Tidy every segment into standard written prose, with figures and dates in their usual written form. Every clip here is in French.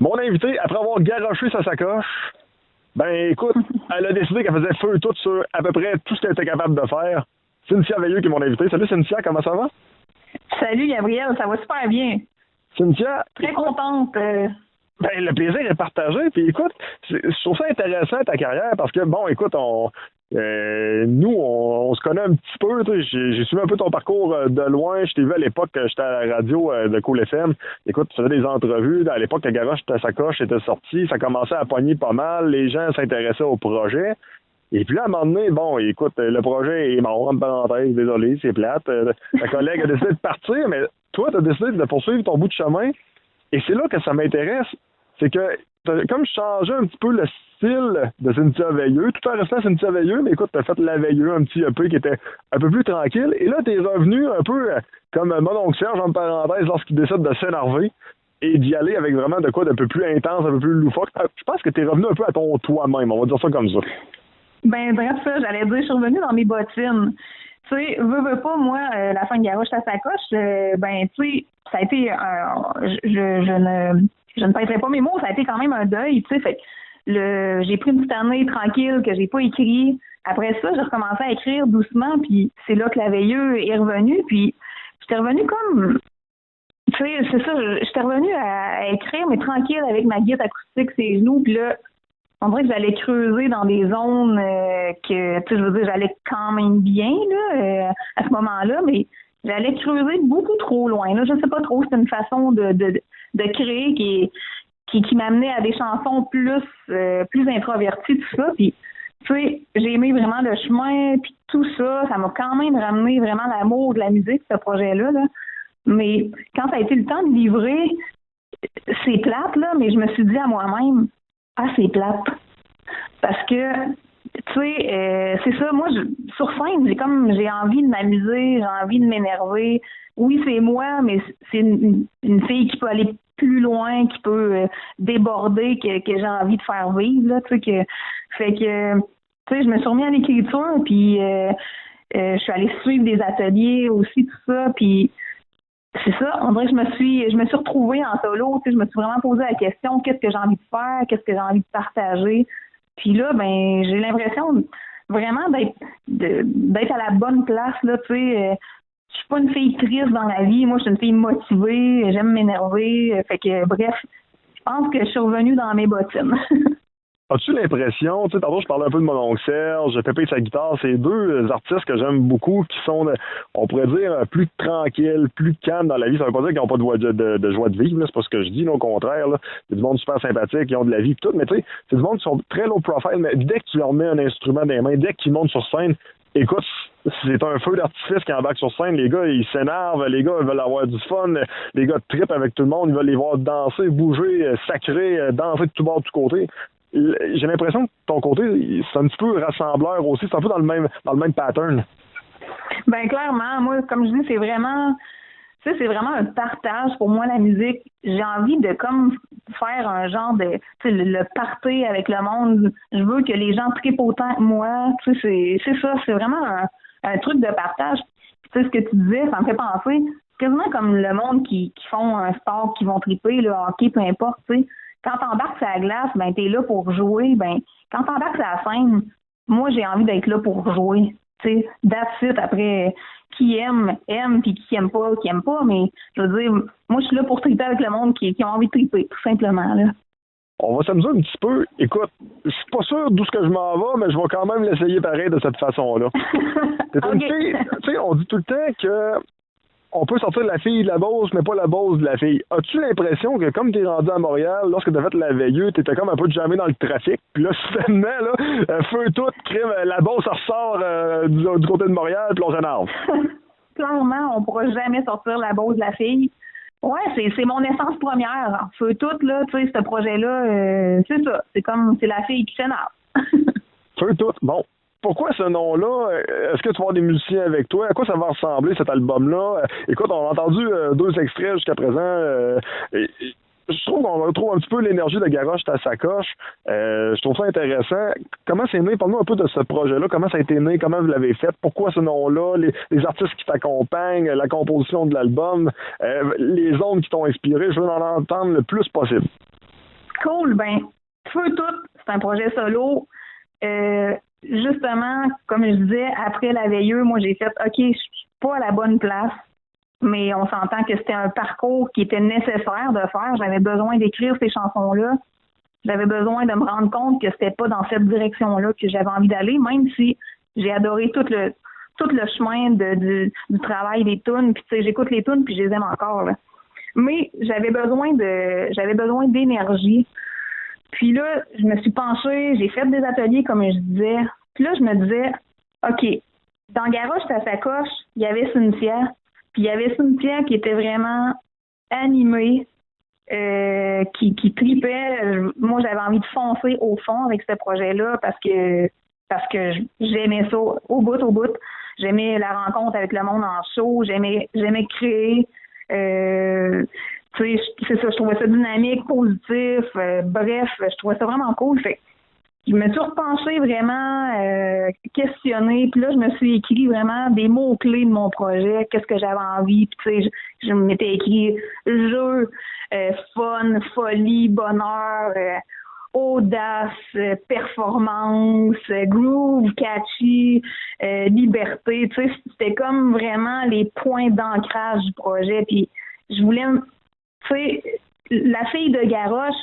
Mon invité, après avoir garoché sa sacoche, ben écoute, elle a décidé qu'elle faisait feu tout sur à peu près tout ce qu'elle était capable de faire. Cynthia Veilleux qui est mon invité. Salut Cynthia, comment ça va? Salut Gabriel, ça va super bien. Cynthia. Très contente. Ben, le plaisir est partagé. Puis écoute, je trouve ça intéressant ta carrière parce que, bon, écoute, on se connaît un petit peu. J'ai suivi un peu ton parcours de loin. Je t'ai vu à l'époque, j'étais à la radio de Cool FM. Écoute, tu faisais des entrevues. À l'époque, ta garoche, ta sacoche était sortie. Ça commençait à pogner pas mal. Les gens s'intéressaient au projet. Et puis là, à un moment donné, bon, écoute, le projet est mort, en parenthèse, désolé, c'est plate. Ta collègue a décidé de partir, mais toi, tu as décidé de poursuivre ton bout de chemin. Et c'est là que ça m'intéresse. C'est que t'as comme changé un petit peu le style de Cynthia Veilleux, tout en restant Cynthia Veilleux, mais écoute, t'as fait la Veilleux un petit peu qui était un peu plus tranquille. Et là, t'es revenu un peu comme mon oncle Serge, en parenthèse, lorsqu'il décide de s'énerver et d'y aller avec vraiment de quoi d'un peu plus intense, un peu plus loufoque. Je pense que t'es revenu un peu à ton toi-même, on va dire ça comme ça. Ben, bref, ça, j'allais dire, je suis revenue dans mes bottines. Tu sais, veux pas, moi, la fin de garoche à sacoche, ben, tu sais, ça a été, je ne pèserai pas mes mots, ça a été quand même un deuil, tu sais, fait que j'ai pris une petite année tranquille que j'ai pas écrit. Après ça, j'ai recommencé à écrire doucement, puis c'est là que la Veilleux est revenue, puis j'étais revenue comme, tu sais, c'est ça, j'étais revenue à écrire, mais tranquille avec ma guitare acoustique, ses genoux, puis là, on dirait que j'allais creuser dans des zones que, tu sais, je veux dire, j'allais quand même bien, là, à ce moment-là, mais j'allais creuser beaucoup trop loin, là. Je sais pas trop, c'est une façon de créer qui m'amenait à des chansons plus introverties, tout ça, puis, tu sais, j'ai aimé vraiment le chemin, puis tout ça, ça m'a quand même ramené vraiment l'amour de la musique, ce projet-là, là. Mais quand ça a été le temps de livrer, c'est plate, là, mais je me suis dit à moi-même, ah, c'est plate. Parce que, tu sais, c'est ça, moi, sur scène, j'ai envie de m'amuser, j'ai envie de m'énerver. Oui, c'est moi, mais c'est une fille qui peut aller plus loin, qui peut déborder, que j'ai envie de faire vivre, là, tu sais, fait que, tu sais, je me suis remis à l'écriture, puis je suis allée suivre des ateliers aussi, tout ça, puis c'est ça, on dirait que je me suis retrouvée en solo, tu sais, je me suis vraiment posé la question, qu'est-ce que j'ai envie de faire, qu'est-ce que j'ai envie de partager. Puis là, ben, j'ai l'impression vraiment d'être à la bonne place, là, tu sais. Je suis pas une fille triste dans la vie, moi, je suis une fille motivée, j'aime m'énerver, fait que, bref, je pense que je suis revenue dans mes bottines. As-tu l'impression, tu sais, tantôt je parlais un peu de mon oncle Serge, Pépé et sa guitare, c'est deux artistes que j'aime beaucoup, qui sont, on pourrait dire, plus tranquilles, plus calmes dans la vie. Ça veut pas dire qu'ils n'ont pas de joie de vivre, là, c'est pas ce que je dis, là, au contraire. Là. C'est du monde super sympathique, qui ont de la vie, tout, mais tu sais, c'est du monde qui sont très low profile, mais dès que tu leur mets un instrument dans les mains, dès qu'ils montent sur scène, écoute, c'est un feu d'artifice qui embarque sur scène. Les gars, ils s'énervent. Les gars, ils veulent avoir du fun. Les gars trippent avec tout le monde. Ils veulent les voir danser, bouger, sacrer, danser de tout bord, de tout côté. J'ai l'impression que ton côté, c'est un petit peu rassembleur aussi. C'est un peu dans le même pattern. Ben, clairement, moi, comme je dis, c'est vraiment un partage pour moi, la musique. J'ai envie de comme faire un genre de, tu sais, le party avec le monde. Je veux que les gens trippent autant que moi. Tu sais, c'est ça, c'est vraiment un truc de partage. Tu sais, ce que tu disais, ça me fait penser, c'est quasiment comme le monde qui font un sport, qui vont tripper, le hockey, peu importe, tu sais. Quand t'embarques sur la glace, ben, t'es là pour jouer. Ben, quand t'embarques sur la scène, moi, j'ai envie d'être là pour jouer. Tu sais, that's it. Après, qui aime, puis qui aime pas, mais je veux dire, moi, je suis là pour triper avec le monde qui a envie de triper, tout simplement, là. On va s'amuser un petit peu. Écoute, je suis pas sûr d'où ce que je m'en vais, mais je vais quand même l'essayer pareil de cette façon-là. T'es une fille, tu sais, on dit tout le temps que on peut sortir la fille de la Beauce, mais pas la Beauce de la fille. As-tu l'impression que comme t'es rendu à Montréal, lorsque t'as fait la Veilleux, t'étais comme un peu jamais dans le trafic, puis là, soudainement, là, feu tout, crime, la Beauce ressort du côté de Montréal, puis on s'énerve. Clairement, on pourra jamais sortir la Beauce de la fille. Ouais, c'est mon essence première. Feu tout, là, tu sais, ce projet-là, c'est ça. C'est la fille qui s'énerve. Feu tout, bon. Pourquoi ce nom-là? Est-ce que tu vas avoir des musiciens avec toi? À quoi ça va ressembler, cet album-là? Écoute, on a entendu 2 extraits jusqu'à présent. Je trouve qu'on retrouve un petit peu l'énergie de Garoche ta sacoche. Je trouve ça intéressant. Comment c'est né? Parle-nous un peu de ce projet-là. Comment ça a été né? Comment vous l'avez fait? Pourquoi ce nom-là? Les artistes qui t'accompagnent, la composition de l'album, les ondes qui t'ont inspiré. Je veux en entendre le plus possible. Cool, ben, Feu tout, c'est un projet solo. Justement, comme je disais, après la veilleuse, moi j'ai fait OK, je suis pas à la bonne place, mais on s'entend que c'était un parcours qui était nécessaire de faire. J'avais besoin d'écrire ces chansons-là. J'avais besoin de me rendre compte que c'était pas dans cette direction-là que j'avais envie d'aller, même si j'ai adoré tout le chemin du travail des tunes. Puis tu sais, j'écoute les tunes puis je les aime encore, là. Mais j'avais besoin d'énergie. Puis là, je me suis penchée, j'ai fait des ateliers, comme je disais. Puis là, je me disais, OK, dans Garoche, à sacoche, il y avait Cynthia. Puis il y avait Cynthia qui était vraiment animée, qui tripait. Moi, j'avais envie de foncer au fond avec ce projet-là parce que j'aimais ça au bout. J'aimais la rencontre avec le monde en show. J'aimais créer. Tu sais, c'est ça, je trouvais ça dynamique, positif. Bref, je trouvais ça vraiment cool. Fait je me suis repenchée vraiment, questionnée. Puis là, je me suis écrit vraiment des mots-clés de mon projet, qu'est-ce que j'avais envie. Puis tu sais, je m'étais écrit jeu, fun, folie, bonheur, audace, performance, groove, catchy, liberté. Tu sais, c'était comme vraiment les points d'ancrage du projet. Puis je voulais, tu sais, la fille de Garoche,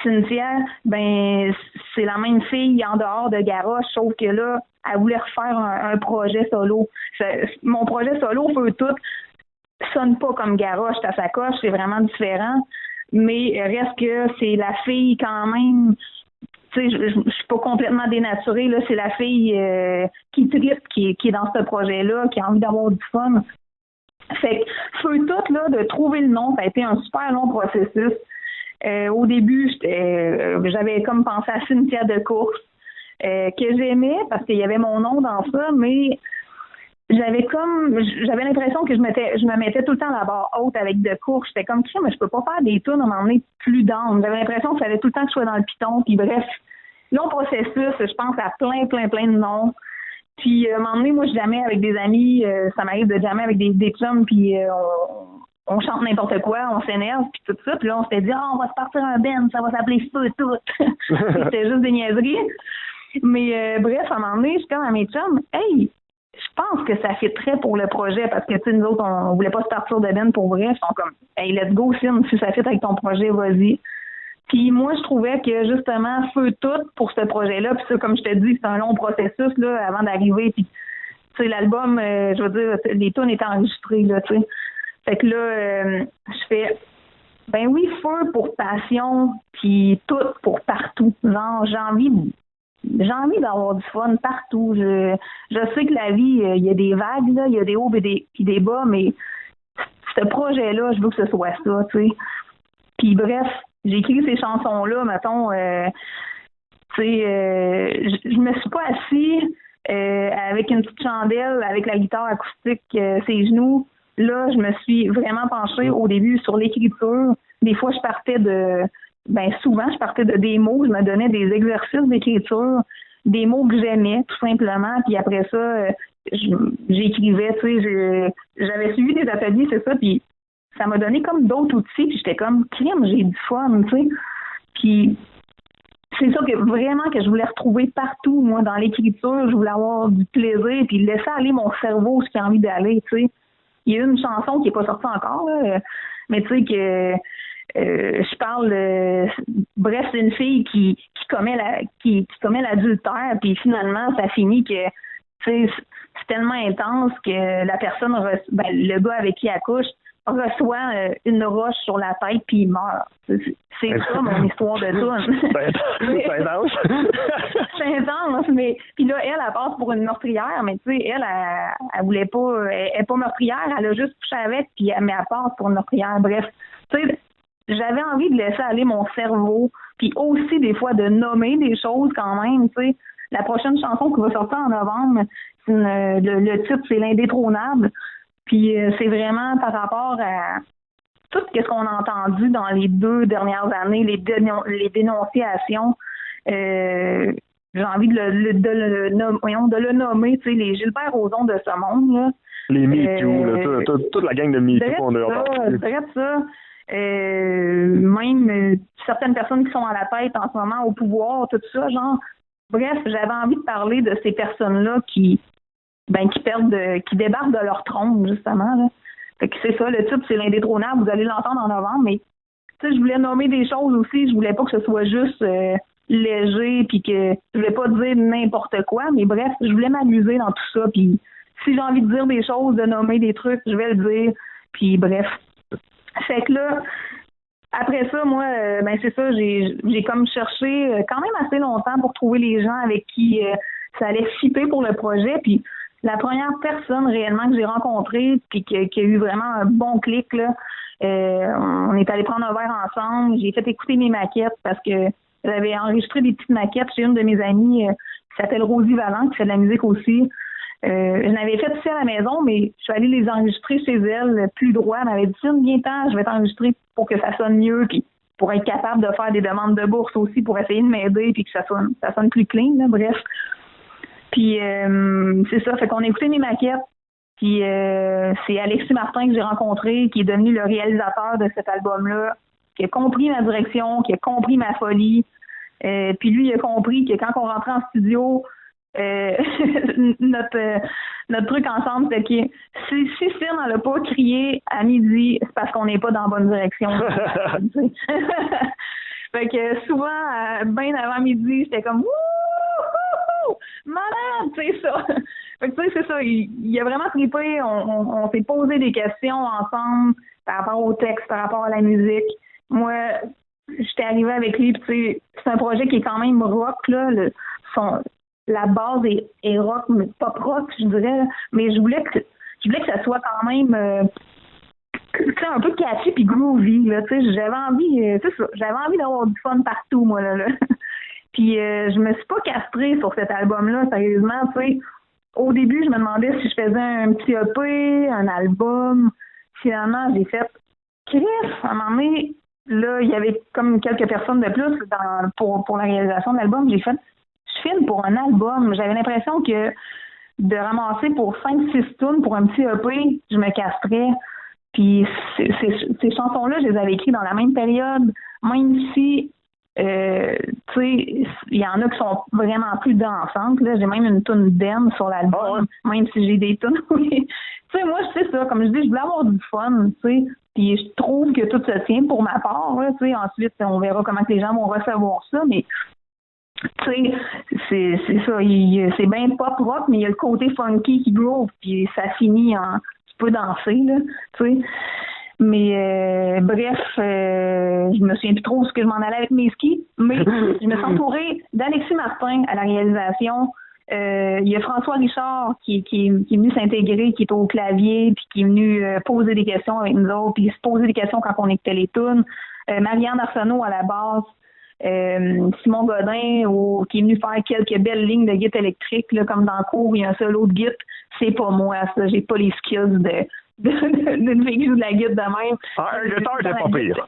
Cynthia, ben c'est la même fille en dehors de Garoche, sauf que là, elle voulait refaire un projet solo. Mon projet solo, Feu tout, sonne pas comme Garoche, à sa coche, c'est vraiment différent. Mais reste que c'est la fille quand même. Tu sais, je suis pas complètement dénaturée, là. C'est la fille qui tripe, qui est dans ce projet-là, qui a envie d'avoir du fun. Fait que Feu tout, là, de trouver le nom, ça a été un super long processus. Au début, j'avais comme pensé à Cynthia de course, que j'aimais parce qu'il y avait mon nom dans ça, mais j'avais l'impression que je me mettais tout le temps la barre haute avec de course. J'étais comme ça, mais je peux pas faire des tunes à m'emmener plus down. J'avais l'impression qu'il fallait tout le temps que je sois dans le piton, puis bref. Long processus, je pense à plein de noms. Puis à un moment donné, moi, je jamais avec des amis, ça m'arrive de jamais avec des chums, puis on chante n'importe quoi, on s'énerve, puis tout ça. Puis là, on s'était dit, on va se partir un band, ça va s'appeler Feu tout. C'était juste des niaiseries. Mais bref, à un moment donné, je suis comme à mes chums, hey, je pense que ça fitterait pour le projet, parce que, tu sais, nous autres, on voulait pas se partir de band pour vrai. Ils sont comme, hey, let's go, Sim, si ça fit avec ton projet, vas-y. Puis moi, je trouvais que, justement, Feu tout pour ce projet-là, puis ça, comme je te dis, c'est un long processus, là, avant d'arriver. Puis, tu sais, l'album, je veux dire, les tunes étaient enregistrées, là, tu sais. Fait que là, je fais, ben oui, Feu pour passion, puis tout pour partout. Genre, j'ai envie d'avoir du fun partout. Je sais que la vie, il y a des vagues, là, il y a des hauts et des bas, mais ce projet-là, je veux que ce soit ça, tu sais. Puis bref, j'ai écrit ces chansons-là, mettons, tu sais, je me suis pas assis avec une petite chandelle, avec la guitare acoustique, ses genoux. Là, je me suis vraiment penchée au début sur l'écriture. Des fois, souvent, je partais de des mots, je me donnais des exercices d'écriture, des mots que j'aimais, tout simplement. Puis après ça, j'écrivais, tu sais, j'avais suivi des ateliers, c'est ça, puis ça m'a donné comme d'autres outils, puis j'étais comme, crime, j'ai du fun, tu sais. Puis c'est ça que je voulais retrouver partout, moi, dans l'écriture. Je voulais avoir du plaisir, puis laisser aller mon cerveau ce qu'il a envie d'aller, tu sais. Il y a une chanson qui n'est pas sortie encore, là, mais tu sais que je parle bref, c'est une fille qui commet l'adultère, puis finalement ça finit que tu sais, c'est tellement intense que la personne le gars avec qui elle couche reçoit une roche sur la tête puis il meurt. C'est ça mon histoire de toune. C'est intense. C'est intense, mais puis là elle passe pour une meurtrière, mais tu sais elle voulait pas, elle est pas meurtrière, elle a juste couché avec puis elle passe pour une meurtrière. Bref, tu sais, j'avais envie de laisser aller mon cerveau, puis aussi des fois de nommer des choses quand même, tu sais. La prochaine chanson qui va sortir en novembre, le titre c'est L'Indétrônable. Puis c'est vraiment par rapport à tout ce qu'on a entendu dans les 2 dernières années, les dénonciations. J'ai envie de le nommer, tu sais, les Gilbert Rozon de ce monde, là. Les MeToo, toute la gang de MeToo qu'on a entendu. C'est ça. même certaines personnes qui sont à la tête en ce moment, au pouvoir, tout ça, genre. Bref, j'avais envie de parler de ces personnes-là qui débarquent de leur trône, justement, là. Fait que c'est ça, le titre, c'est l'indétrônable, vous allez l'entendre en novembre, mais tu sais, je voulais nommer des choses aussi, je voulais pas que ce soit juste léger, puis que je voulais pas dire n'importe quoi, mais bref, je voulais m'amuser dans tout ça, puis si j'ai envie de dire des choses, de nommer des trucs, je vais le dire, puis bref. Fait que là, après ça, moi, c'est ça, j'ai comme cherché quand même assez longtemps pour trouver les gens avec qui ça allait fitter pour le projet, puis la première personne réellement que j'ai rencontrée, puis qui a eu vraiment un bon clic, là, on est allé prendre un verre ensemble, j'ai fait écouter mes maquettes parce que j'avais enregistré des petites maquettes chez une de mes amies qui s'appelle Rosie Vallant, qui fait de la musique aussi. Je l'avais fait ici à la maison, mais je suis allée les enregistrer chez elle plus droit. Elle m'avait dit, viens-t'en, je vais t'enregistrer pour que ça sonne mieux, puis pour être capable de faire des demandes de bourse aussi, pour essayer de m'aider, puis que ça sonne plus clean, là, bref. Puis c'est ça, fait qu'on a écouté mes maquettes, puis c'est Alexis Martin que j'ai rencontré, qui est devenu le réalisateur de cet album-là, qui a compris ma direction, qui a compris ma folie. Puis lui, il a compris que quand on rentrait en studio, notre truc ensemble, c'est que si Finn n'a pas crié à midi, c'est parce qu'on n'est pas dans la bonne direction. Fait que souvent, bien avant midi, j'étais comme wouhou, malade, c'est ça. Fait que tu sais, c'est ça. Il a vraiment trippé. On s'est posé des questions ensemble par rapport au texte, par rapport à la musique. Moi, j'étais arrivée avec lui, puis tu sais, c'est un projet qui est quand même rock, là. La base est rock, mais pop rock, je dirais. Mais je voulais que ça soit quand même un peu catchy puis groovy, là. Tu sais, j'avais envie d'avoir du fun partout, moi, là. Puis je me suis pas castrée sur cet album-là, sérieusement, tu sais. Au début, je me demandais si je faisais un petit EP, un album. Finalement, j'ai fait Chris, à un moment donné, là, il y avait comme quelques personnes de plus pour la réalisation de l'album. J'ai fait, je filme pour un album. J'avais l'impression que de ramasser pour 5-6 tunes pour un petit EP, je me castrais. Puis ces chansons-là, je les avais écrites dans la même période, même si tu sais, il y en a qui sont vraiment plus dansantes. Là. J'ai même une tune d'M sur l'album, même si j'ai des tunes. Tu sais, moi, c'est ça. Comme je dis, je voulais avoir du fun, tu sais. Puis je trouve que tout se tient pour ma part. Là, tu sais. Ensuite, on verra comment que les gens vont recevoir ça, mais tu sais, c'est ça. C'est bien pop rock, mais il y a le côté funky qui groove, puis ça finit en tu peux danser, là, tu sais. Mais bref, je me souviens plus trop ce que je m'en allais avec mes skis, mais je me suis entourée d'Alexis Martin à la réalisation. Il y a François Richard qui est venu s'intégrer, qui est au clavier, puis qui est venu poser des questions avec nous autres, puis se poser des questions quand on écoutait les tunes. Marianne Arsenault à la basse. Simon Godin qui est venu faire quelques belles lignes de guitare électrique, là, comme dans le cours, il y a un solo de guitare. C'est pas moi, ça. J'ai pas les skills d'une fille qui joue de la guitare de même. Un guitare, c'est pas pire.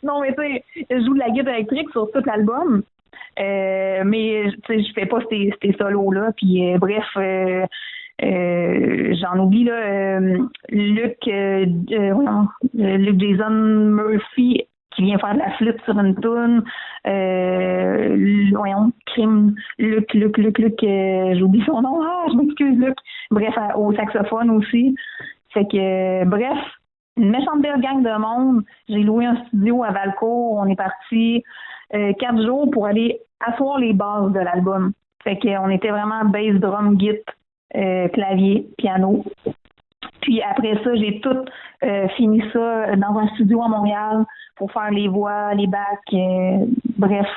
Non, mais tu sais, je joue de la guitare électrique sur tout l'album. Mais tu sais, je fais pas ces solos-là. Puis bref, j'en oublie là. Luc Jason Murphy qui vient faire de la flûte sur une toune. Luc, j'oublie son nom. Je m'excuse, Luc. Bref, au saxophone aussi. Fait que, bref, une méchante belle gang de monde. J'ai loué un studio à Valcourt. On est parti 4 jours pour aller asseoir les bases de l'album. Fait qu'on était vraiment bass, drum, guitare, clavier, piano. Puis après ça, j'ai tout fini ça dans un studio à Montréal pour faire les voix, les backs, bref,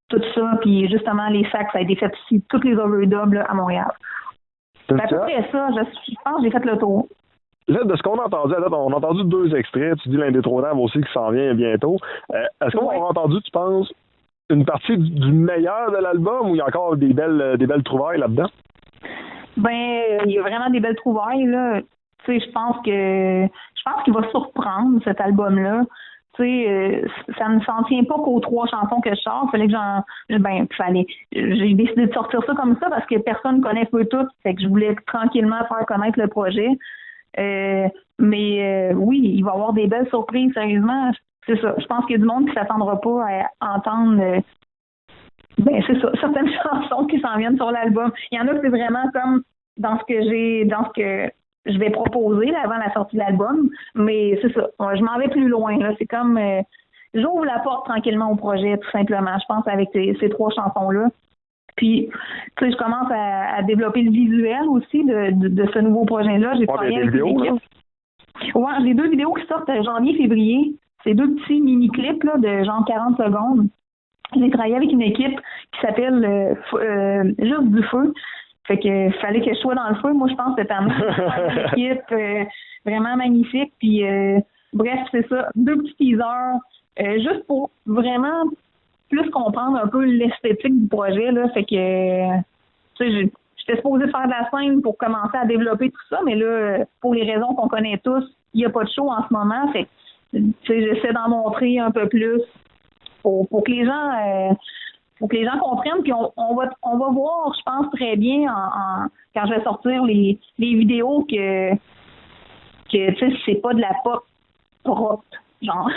tout ça. Puis justement, les sacs, ça a été fait ici, toutes les overdubs là, à Montréal. Après ça, je pense que j'ai fait le tour. Là, de ce qu'on a entendu, on a entendu 2 extraits. Tu dis l'indétrônable aussi qui s'en vient bientôt. Est-ce qu'on a entendu, tu penses, une partie du meilleur de l'album ou il y a encore des belles trouvailles là-dedans? Ben, il y a vraiment des belles trouvailles, là. Tu sais, je pense qu'il va surprendre cet album-là. Tu sais, ça ne s'en tient pas qu'aux 3 chansons que je sors. J'ai décidé de sortir ça comme ça parce que personne connaît peu tout. Fait que je voulais tranquillement faire connaître le projet. Mais oui, il va y avoir des belles surprises, sérieusement. C'est ça. Je pense qu'il y a du monde qui s'attendra pas à entendre c'est ça, certaines chansons qui s'en viennent sur l'album. Il y en a que c'est vraiment comme dans ce que je vais proposer là, avant la sortie de l'album. Mais c'est ça. Je m'en vais plus loin. Là. C'est comme j'ouvre la porte tranquillement au projet, tout simplement, je pense, avec ces 3 chansons-là. Puis, tu sais, je commence à développer le visuel aussi de ce nouveau projet-là. J'ai des vidéos, là? Ouais, j'ai 2 vidéos qui sortent janvier-février. C'est 2 petits mini-clips là, de genre 40 secondes. J'ai travaillé avec une équipe qui s'appelle Juste du Feu. Fait que fallait que je sois dans le feu. Moi, je pense cette année. Une équipe vraiment magnifique. Puis, bref, c'est ça. 2 petits teasers. Juste pour vraiment plus comprendre un peu l'esthétique du projet. Là. Fait que, tu sais, j'étais supposée faire de la scène pour commencer à développer tout ça. Mais là, pour les raisons qu'on connaît tous, il n'y a pas de show en ce moment. Fait que, tu sais, j'essaie d'en montrer un peu plus. Pour que les gens comprennent, puis on va voir, je pense, très bien quand je vais sortir les vidéos que tu sais, c'est pas de la pop propre, genre.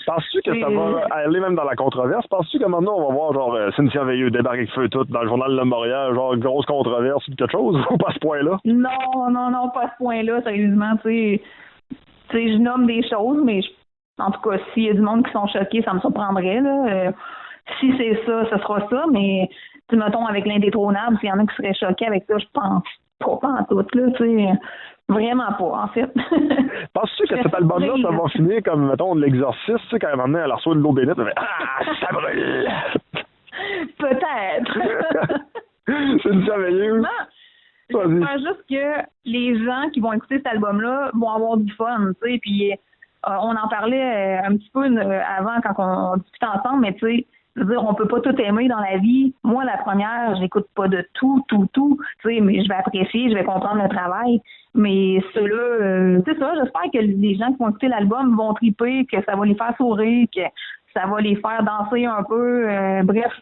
Penses-tu que ça va aller même dans la controverse? Penses-tu que maintenant on va voir genre Cynthia Veilleux débarquer avec feu tout dans le journal Le Montréal, genre grosse controverse ou quelque chose, ou pas à ce point-là? Non, pas à ce point-là, sérieusement, tu sais, je nomme des choses, mais en tout cas, s'il y a du monde qui sont choqués, ça me surprendrait. Là. Si c'est ça, ce sera ça. Mais, mettons, avec l'indétrônable, s'il y en a qui seraient choqués avec ça, je pense pas en tout. Là, vraiment pas, en fait. Penses-tu que cet album-là, ça va finir comme, mettons, de l'exorciste, tu sais, quand maintenant elle reçoit de l'eau bénite, elle fait « Ah, ça brûle! » Peut-être. C'est une merveilleuse. J'espère juste que les gens qui vont écouter cet album-là vont avoir du fun, tu sais, puis on en parlait un petit peu avant quand on discutait ensemble, mais tu sais, je veux dire, on peut pas tout aimer dans la vie. Moi, la première, j'écoute pas de tout, tu sais, mais je vais apprécier, je vais comprendre le travail. Mais ceux-là, c'est ça, j'espère que les gens qui vont écouter l'album vont triper, que ça va les faire sourire, que ça va les faire danser un peu. Bref,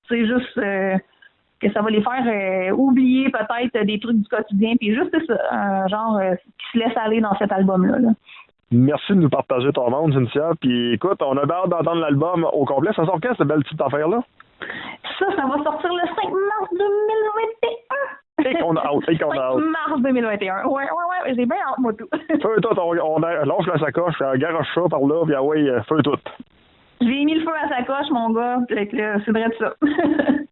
c'est juste que ça va les faire oublier peut-être des trucs du quotidien, puis juste c'est ça, genre qui se laisse aller dans cet album-là. Là. Merci de nous partager ton monde, Cynthia. Puis écoute, on a hâte d'entendre l'album au complet. Ça sort quand, cette belle petite affaire-là? Ça va sortir le 5 mars 2021. Et qu'on a hâte. 5 mars 2021. Ouais, j'ai bien hâte, moi, tout. Feu tout, on lâche la sacoche, garoche ça par là, puis ah ouais, feu tout. J'ai mis le feu à la sacoche, mon gars. C'est vrai de ça.